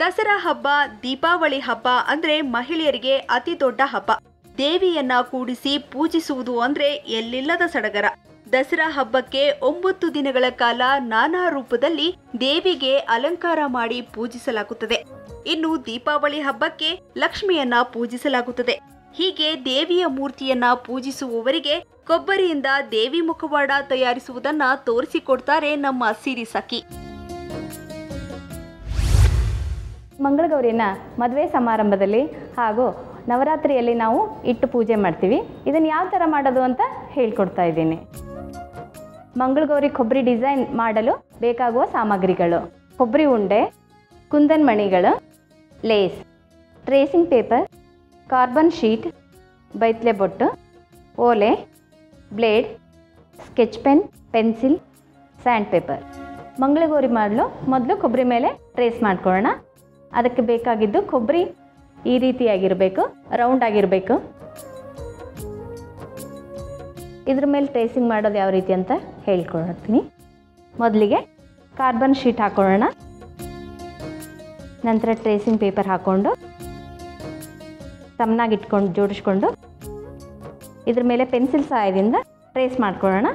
ದಸರಾ ಹಬ್ಬ, ದೀಪಾವಳಿ ಹಬ್ಬ ಅಂದ್ರೆ ಮಹಿಳೆಯರಿಗೆ ಅತಿ ದೊಡ್ಡ ಹಬ್ಬ. ದೇವಿಯನ್ನ ಕೂಡಿಸಿ ಪೂಜಿಸುವುದು ಅಂದ್ರೆ ಎಲ್ಲಿಲ್ಲದ ಸಡಗರ. ದಸರಾ ಹಬ್ಬಕ್ಕೆ 9 ದಿನಗಳ ಕಾಲ ನಾನಾ ರೂಪದಲ್ಲಿ ದೇವಿಗೆ ಅಲಂಕಾರ ಮಾಡಿ ಪೂಜಿಸಲಾಗುತ್ತದೆ. ಇನ್ನು ದೀಪಾವಳಿ ಹಬ್ಬಕ್ಕೆ ಲಕ್ಷ್ಮಿಯನ್ನ ಪೂಜಿಸಲಾಗುತ್ತದೆ. ಹೀಗೆ ದೇವಿಯ ಮೂರ್ತಿಯನ್ನ ಪೂಜಿಸುವವರಿಗೆ ಕೊಬ್ಬರಿಯಿಂದ ದೇವಿ ಮುಖವಾಡ ತಯಾರಿಸುವುದನ್ನ ತೋರಿಸಿಕೊಡ್ತಾರೆ ನಮ್ಮ ಸಿರಿ ಸಖಿ. ಮಂಗಳಗೌರಿನ ಮದುವೆ ಸಮಾರಂಭದಲ್ಲಿ ಹಾಗೂ ನವರಾತ್ರಿಯಲ್ಲಿ ನಾವು ಇಟ್ಟು ಪೂಜೆ ಮಾಡ್ತೀವಿ. ಇದನ್ನು ಯಾವ ಥರ ಮಾಡೋದು ಅಂತ ಹೇಳ್ಕೊಡ್ತಾ ಇದ್ದೀನಿ. ಮಂಗಳಗೌರಿ ಕೊಬ್ಬರಿ ಡಿಸೈನ್ ಮಾಡಲು ಬೇಕಾಗುವ ಸಾಮಗ್ರಿಗಳು: ಕೊಬ್ಬರಿ ಉಂಡೆ, ಕುಂದನ್ ಮಣಿಗಳು, lace, tracing paper, carbon sheet, ಬೈತ್ಲೆ ಬೊಟ್ಟು, ಓಲೆ, blade, sketch pen, pencil, sand paper. Mangalagauri ಮಾಡಲು ಮೊದಲು ಕೊಬ್ಬರಿ ಮೇಲೆ ಟ್ರೇಸ್ ಮಾಡ್ಕೊಳ್ಳೋಣ. ಅದಕ್ಕೆ ಬೇಕಾಗಿದ್ದು ಕೊಬ್ಬರಿ ಈ ರೀತಿಯಾಗಿರಬೇಕು, ರೌಂಡ್ ಆಗಿರಬೇಕು. ಇದ್ರ ಮೇಲೆ ಟ್ರೇಸಿಂಗ್ ಮಾಡೋದು ಯಾವ ರೀತಿ ಅಂತ ಹೇಳ್ಕೊಡ್ತೀನಿ. ಮೊದಲಿಗೆ ಕಾರ್ಬನ್ ಶೀಟ್ ಹಾಕೊಳ್ಳೋಣ. ನಂತರ ಟ್ರೇಸಿಂಗ್ ಪೇಪರ್ ಹಾಕ್ಕೊಂಡು ಸಮನಾಗಿ ಇಟ್ಕೊಂಡು ಜೋಡಿಸ್ಕೊಂಡು ಇದ್ರ ಮೇಲೆ ಪೆನ್ಸಿಲ್ ಸಹಾಯದಿಂದ ಟ್ರೇಸ್ ಮಾಡ್ಕೊಳ್ಳೋಣ.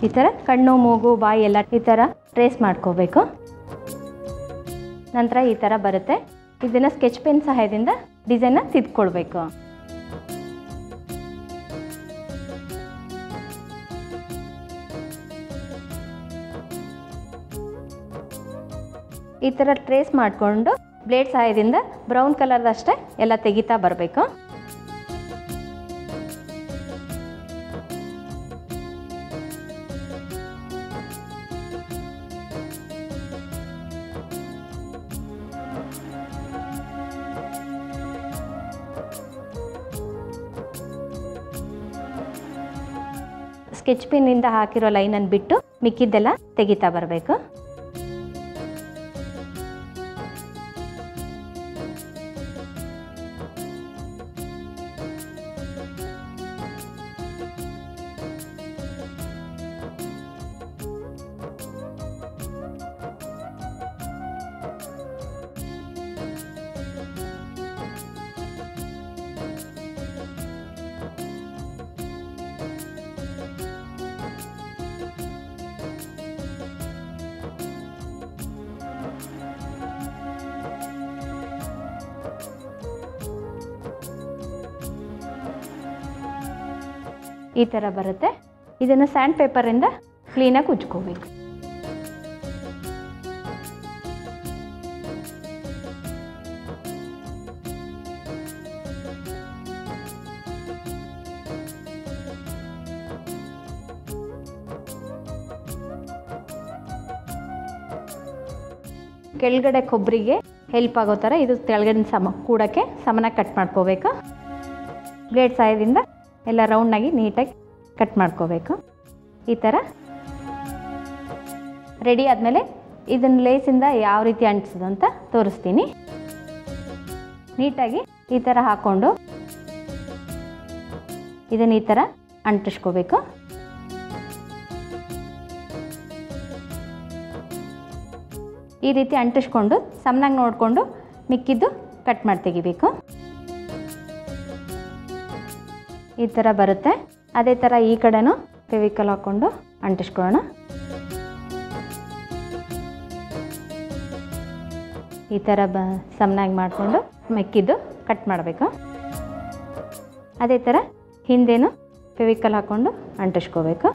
ಈ ಥರ ಕಣ್ಣು, ಮೂಗು, ಬಾಯಿ ಎಲ್ಲ ಈ ಥರ ಟ್ರೇಸ್ ಮಾಡ್ಕೋಬೇಕು. ನಂತರ ಈ ಥರ ಬರುತ್ತೆ. ಇದನ್ನು ಸ್ಕೆಚ್ ಪೆನ್ ಸಹಾಯದಿಂದ ಡಿಸೈನ್ನ ತಿದ್ಕೊಳ್ಬೇಕು. ಈ ಥರ ಟ್ರೇಸ್ ಮಾಡಿಕೊಂಡು ಬ್ಲೇಡ್ ಸಹಾಯದಿಂದ ಬ್ರೌನ್ ಕಲರ್ದಷ್ಟೇ ಎಲ್ಲ ತೆಗಿತಾ ಬರಬೇಕು. ಸ್ಕೆಚ್ ಪೆನ್ನಿಂದ ಹಾಕಿರೋ ಲೈನನ್ನು ಬಿಟ್ಟು ಮಿಕ್ಕಿದ್ದೆಲ್ಲ ತೆಗಿತಾ ಬರಬೇಕು. ಈ ಥರ ಬರುತ್ತೆ. ಇದನ್ನು ಸ್ಯಾಂಡ್ ಪೇಪರಿಂದ ಕ್ಲೀನಾಗಿ ಉಜ್ಕೋಬೇಕು. ಕೆಳಗಡೆ ಕೊಬ್ಬರಿಗೆ ಹೆಲ್ಪ್ ಆಗೋ ಥರ ಇದು ಕೆಳಗಡೆ ಕೂಡಕ್ಕೆ ಸಮನಾಗಿ ಕಟ್ ಮಾಡ್ಕೋಬೇಕು. ಬ್ಲೇಡ್ ಸಹಾಯದಿಂದ ಎಲ್ಲ ರೌಂಡಾಗಿ ನೀಟಾಗಿ ಕಟ್ ಮಾಡ್ಕೋಬೇಕು. ಈ ಥರ ರೆಡಿ ಆದಮೇಲೆ ಇದನ್ನು ಲೇಸಿಂದ ಯಾವ ರೀತಿ ಅಂಟಿಸೋದು ಅಂತ ತೋರಿಸ್ತೀನಿ. ನೀಟಾಗಿ ಈ ಥರ ಹಾಕ್ಕೊಂಡು ಇದನ್ನು ಈ ಥರ ಅಂಟಿಸ್ಕೋಬೇಕು. ಈ ರೀತಿ ಅಂಟಿಸ್ಕೊಂಡು ಸಮನಾಗಿ ನೋಡಿಕೊಂಡು ಮಿಕ್ಕಿದ್ದು ಕಟ್ ಮಾಡಿ ತೆಗಿಬೇಕು. ಈ ಥರ ಬರುತ್ತೆ. ಅದೇ ಥರ ಈ ಕಡೆನೂ ಫೆವಿಕಲ್ ಹಾಕ್ಕೊಂಡು ಅಂಟಿಸ್ಕೊಳ್ಳೋಣ. ಈ ಥರ ಸಮನಾಗಿ ಮಾಡಿಕೊಂಡು ಮಿಕ್ಕಿದ್ದು ಕಟ್ ಮಾಡಬೇಕು. ಅದೇ ಥರ ಹಿಂದೇನು ಫೆವಿಕಲ್ ಹಾಕ್ಕೊಂಡು ಅಂಟಿಸ್ಕೋಬೇಕು.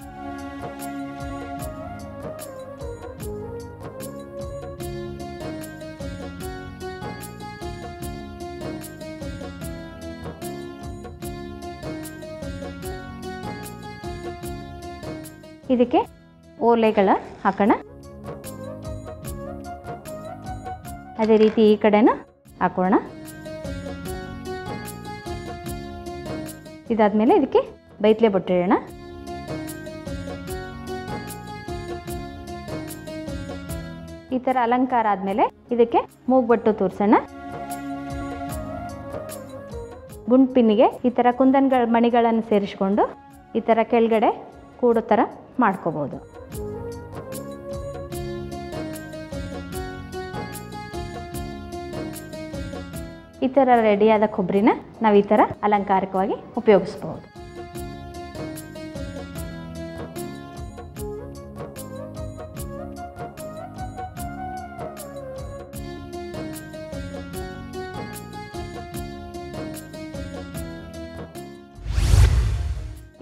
ಇದಕ್ಕೆ ಓಲೆಗಳ ಹಾಕೋಣ. ಅದೇ ರೀತಿ ಈ ಕಡೆನ ಹಾಕೋಣ. ಇದಾದಮೇಲೆ ಇದಕ್ಕೆ ಬೈತ್ಲೆ ಬೊಟ್ಟಿಡೋಣ. ಈ ಥರ ಅಲಂಕಾರ ಆದಮೇಲೆ ಇದಕ್ಕೆ ಮೂಗ್ಬಟ್ಟು ತೋರಿಸೋಣ. ಗುಂಡ್ಪಿನ್ನಿಗೆ ಈ ಥರ ಕುಂದನ್ಗಳ ಮಣಿಗಳನ್ನು ಸೇರಿಸ್ಕೊಂಡು ಈ ಥರ ಕೆಳಗಡೆ ಕೂಡೋ ಥರ ಮಾಡ್ಕೋಬೋದು. ಈ ಥರ ರೆಡಿಯಾದ ಕೊಬ್ಬರಿನ ನಾವು ಈ ಥರ ಅಲಂಕಾರಿಕವಾಗಿ ಉಪಯೋಗಿಸ್ಬೋದು.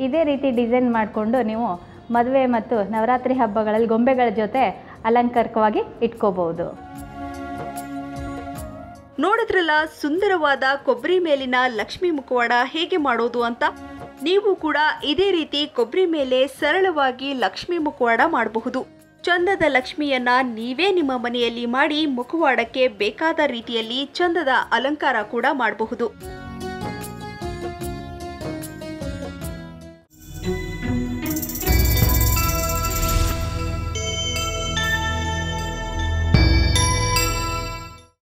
ಇದೇ ರೀತಿ ಡಿಸೈನ್ ಮಾಡಿಕೊಂಡು ನೀವು ಮದುವೆ ಮತ್ತು ನವರಾತ್ರಿ ಹಬ್ಬಗಳಲ್ಲಿ ಗೊಂಬೆಗಳ ಜೊತೆ ಅಲಂಕಾರಿಕವಾಗಿ ಇಟ್ಕೋಬಹುದು. ನೋಡಿದ್ರಲ್ಲ ಸುಂದರವಾದ ಕೊಬ್ಬರಿ ಮೇಲಿನ ಲಕ್ಷ್ಮಿ ಮುಖವಾಡ ಹೇಗೆ ಮಾಡೋದು ಅಂತ. ನೀವು ಕೂಡ ಇದೇ ರೀತಿ ಕೊಬ್ಬರಿ ಮೇಲೆ ಸರಳವಾಗಿ ಲಕ್ಷ್ಮಿ ಮುಖವಾಡ ಮಾಡಬಹುದು. ಚಂದದ ಲಕ್ಷ್ಮಿಯನ್ನ ನೀವೇ ನಿಮ್ಮ ಮನೆಯಲ್ಲಿ ಮಾಡಿ ಮುಖವಾಡಕ್ಕೆ ಬೇಕಾದ ರೀತಿಯಲ್ಲಿ ಚಂದದ ಅಲಂಕಾರ ಕೂಡ ಮಾಡಬಹುದು.